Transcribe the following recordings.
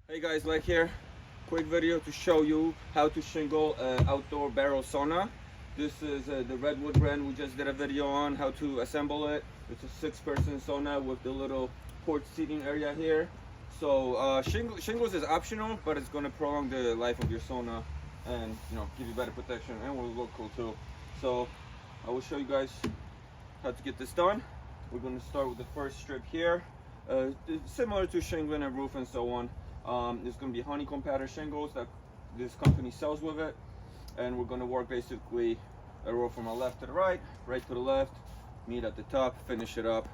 Hey guys, LechK here. Quick video to show you how to shingle an outdoor barrel sauna. This is the Redwood brand. We just did a video on how to assemble it. It's a 6-person sauna with the little porch seating area here. So shingles is optional, but it's going to prolong the life of your sauna and give you better protection, and will look cool too. So I will show you guys how to get this done. We're going to start with the first strip here. Similar to shingling a roof and so on. It's going to be honeycomb pattern shingles that this company sells with it, and we're going to work basically a row from the left to the right to the left, meet at the top, finish it up.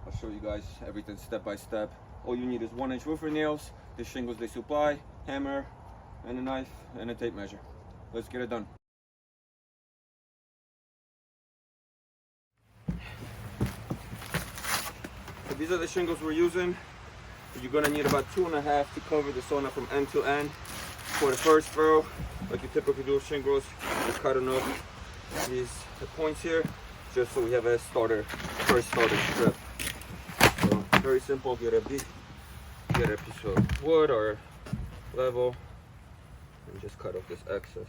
I'll show you guys everything step by step. All you need is 1-inch roofer nails, the shingles they supply, hammer, and a knife and a tape measure. Let's get it done. So these are the shingles we're using. You're gonna need about 2.5 to cover the sauna from end to end. For the first row, like you typically do with shingles, you're cutting off these points here, just so we have a first starter strip. So very simple. Get a piece of wood or level, and just cut off this excess.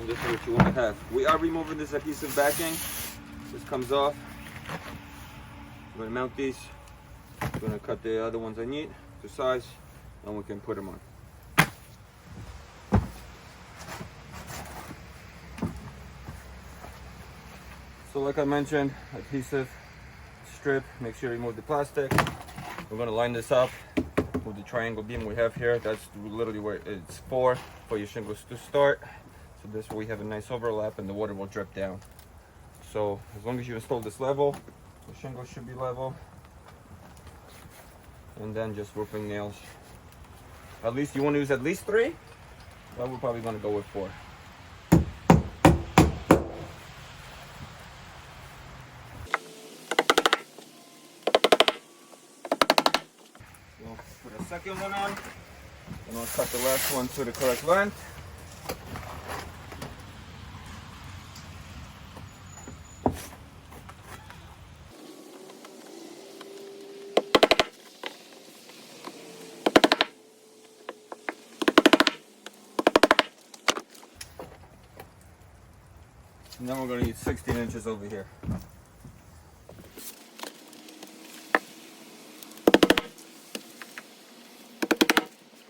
This is what you want to have. We are removing this adhesive backing. This comes off. I'm going to mount these. I'm going to cut the other ones I need to size, and we can put them on. So like I mentioned, adhesive strip. Make sure you remove the plastic. We're going to line this up with the triangle beam we have here. That's literally where it's for your shingles to start. So this way we have a nice overlap and the water will drip down. So as long as you install this level, the shingles should be level. And then just roofing nails. At least you want to use at least 3, but we're probably going to go with 4. We'll put a second one on, and we'll cut the last one to the correct length. And then we're going to need 16 inches over here.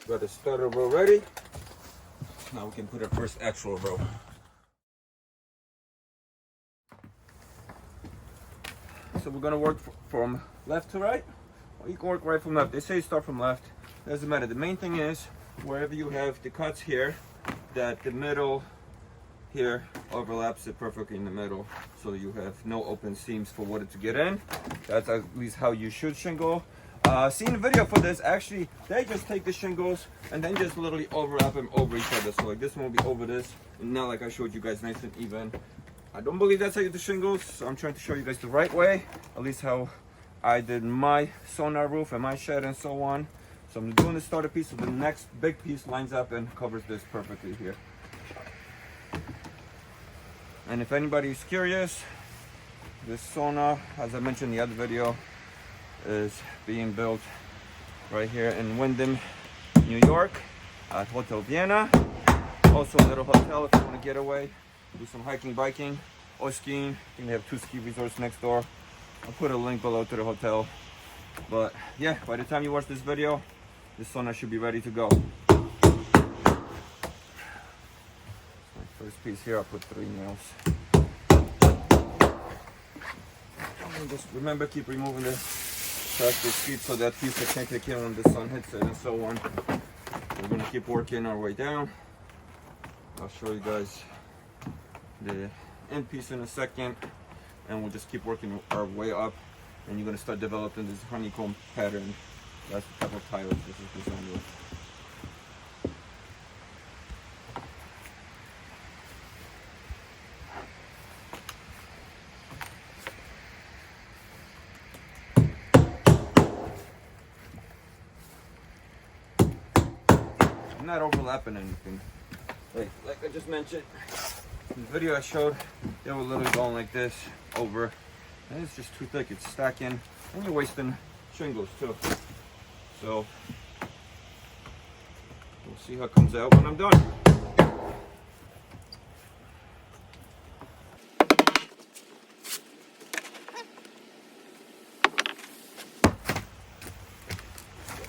Got the starter row ready. Now we can put our first actual row. So we're going to work from left to right. Or you can work right from left. They say start from left. Doesn't matter. The main thing is wherever you have the cuts here, that the middle here overlaps it perfectly in the middle, so you have no open seams for water to get in. That's at least how you should shingle. Seeing the video for this, actually they just take the shingles and then just literally overlap them over each other. So like this one will be over this, and not like I showed you guys, nice and even. I don't believe that's how you do shingles, so I'm trying to show you guys the right way, at least how I did my sauna roof and my shed and so on. So I'm doing the starter piece, so the next big piece lines up and covers this perfectly here. And if anybody is curious, this sauna, as I mentioned in the other video, is being built right here in Wyndham, New York, at Hotel Vienna. Also a little hotel if you want to get away, do some hiking, biking, or skiing. I think they have 2 ski resorts next door. I'll put a link below to the hotel. But yeah, by the time you watch this video, this sauna should be ready to go. First piece here, I'll put 3 nails. And just remember, keep removing the plastic sheet so that piece can't kick in when the sun hits it and so on. We're going to keep working our way down. I'll show you guys the end piece in a second, and we'll just keep working our way up, and you're going to start developing this honeycomb pattern. That's the type of tiles this is designed with. I'm not overlapping anything. Like I just mentioned, in the video I showed, they were literally going like this over, and it's just too thick. It's stacking, and you're wasting shingles too. So we'll see how it comes out when I'm done.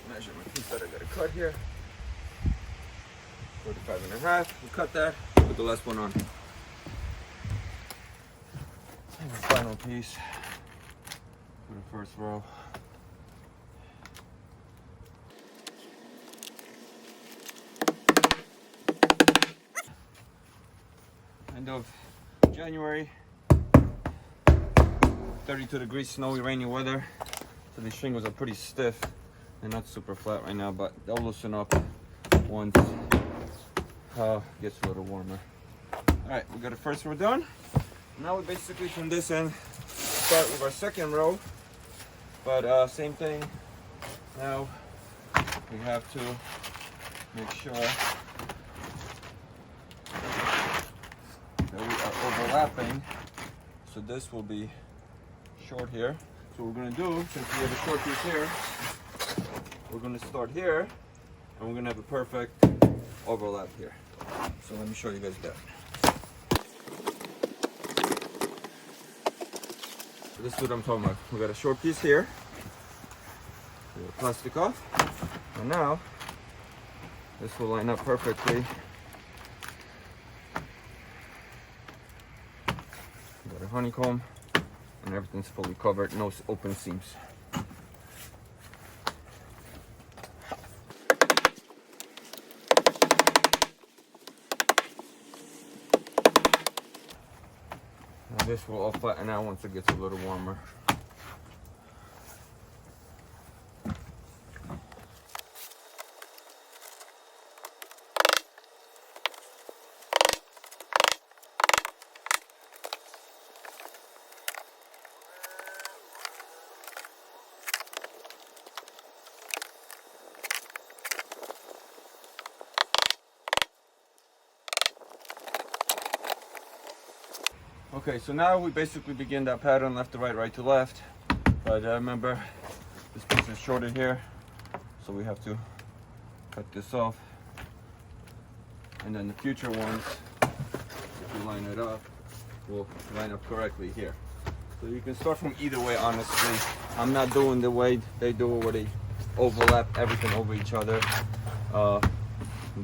Measure my piece that I gotta cut here. 45.5. We'll cut that. Put the last one on. And the final piece for the first row. End of January. 32 degrees, snowy, rainy weather. So these shingles are pretty stiff. They're not super flat right now, but they'll loosen up once gets a little warmer. Alright, we got the first row done. Now we basically from this end start with our second row. But same thing. Now we have to make sure that we are overlapping. So this will be short here. So what we're going to do, since we have a short piece here, we're going to start here, and we're going to have a perfect overlap here. So let me show you guys that. So this is what I'm talking about. We got a short piece here. Pull the plastic off. And now, this will line up perfectly. Got a honeycomb, and everything's fully covered, no open seams. This will all flatten out once it gets a little warmer. Okay, so now we basically begin that pattern left to right, right to left. But remember, this piece is shorter here, so we have to cut this off. And then the future ones, if we line it up, will line up correctly here. So you can start from either way, honestly. I'm not doing the way they do it, where they overlap everything over each other. I'm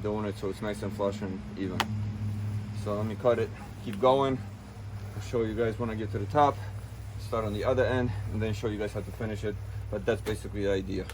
doing it so it's nice and flush and even. So let me cut it, keep going. I'll show you guys when I get to the top, start on the other end, and then show you guys how to finish it. But that's basically the idea.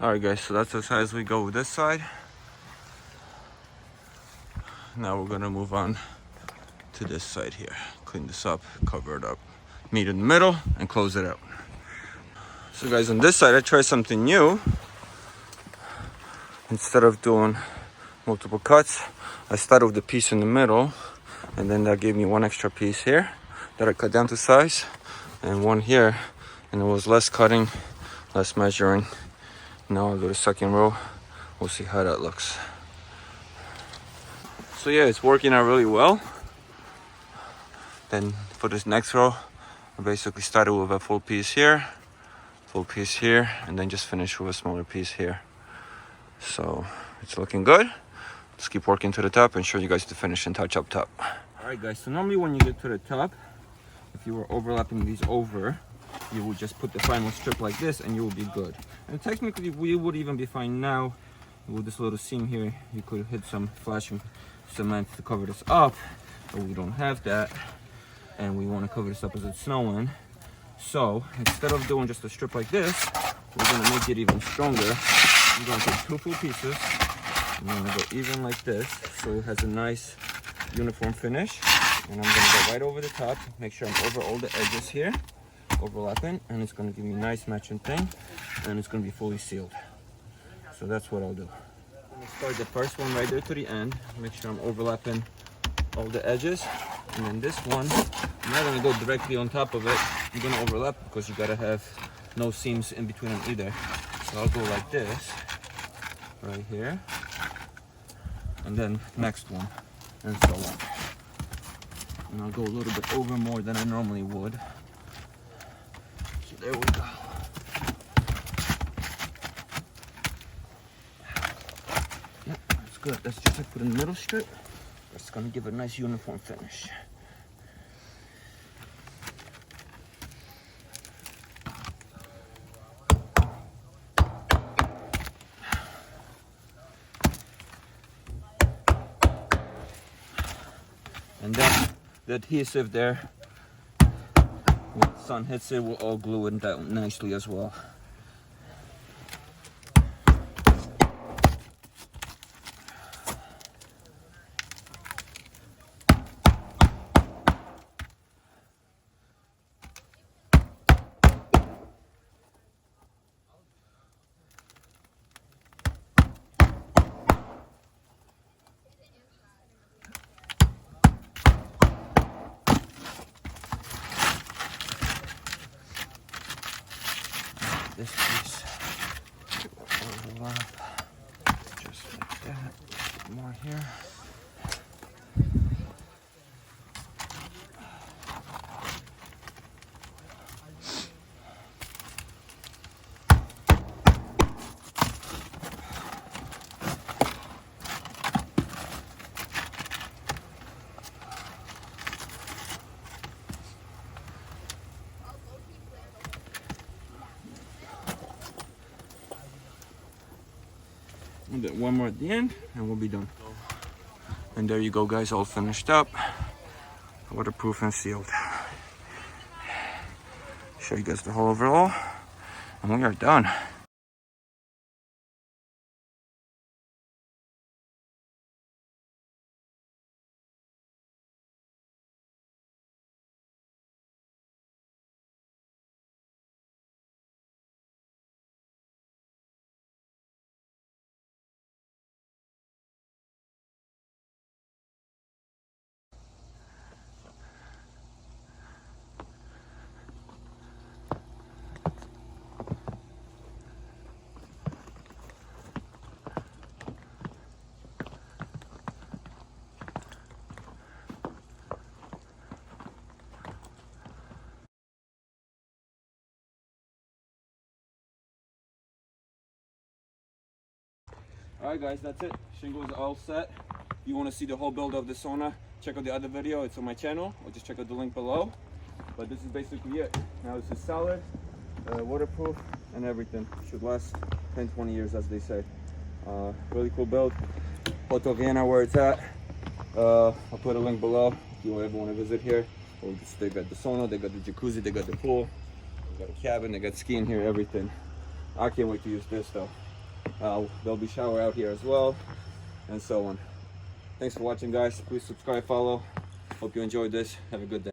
Alright guys, so that's as high as we go with this side. Now we're gonna move on to this side here. Clean this up, cover it up, meet in the middle, and close it out. So guys, on this side I tried something new. Instead of doing multiple cuts, I started with the piece in the middle, and then that gave me one extra piece here that I cut down to size, and one here, and it was less cutting, less measuring. Now I'll do the second row. We'll see how that looks. So yeah, it's working out really well. Then for this next row, I basically started with a full piece here, full piece here, and then just finish with a smaller piece here. So it's looking good. Let's keep working to the top and show you guys the finish and touch up top. All right, guys, so normally when you get to the top, if you were overlapping these over, you would just put the final strip like this and you will be good. And technically we would even be fine now with this little seam here. You could hit some flashing cement to cover this up, but we don't have that, and we want to cover this up as it's snowing. So instead of doing just a strip like this, we're going to make it even stronger. I'm going to take 2 full pieces, and I'm going to go even like this so it has a nice uniform finish. And I'm going to go right over the top, make sure I'm over all the edges here, overlapping, and it's going to give me a nice matching thing, and it's going to be fully sealed. So that's what I'll do. I'm going to start the first one right there to the end, make sure I'm overlapping all the edges, and then this one, I'm not going to go directly on top of it. I'm going to overlap because you got to have no seams in between them either. So I'll go like this, right here, and then next one, and so on. And I'll go a little bit over more than I normally would. So there we go. Yep, that's good. That's just like put in the middle strip. That's gonna give a nice uniform finish. And then the adhesive there, when the sun hits it, will all glue it down nicely as well. This piece will overlap just like that. A bit more here. We'll do one more at the end and we'll be done. And there you go, guys, all finished up, waterproof and sealed. Show you guys the whole overall, and we are done. Alright guys, that's it. Shingles all set. If you want to see the whole build of the sauna, check out the other video. It's on my channel, or just check out the link below. But this is basically it. Now this is solid, waterproof, and everything. Should last 10-20 years, as they say. Really cool build. Hotel Vienna, where it's at. I'll put a link below if you ever want to visit here. They got the sauna, they got the jacuzzi, they got the pool, they got a cabin, they got skiing here, everything. I can't wait to use this though. There'll be shower out here as well, and so on. Thanks for watching, guys. Please subscribe, follow. Hope you enjoyed this. Have a good day.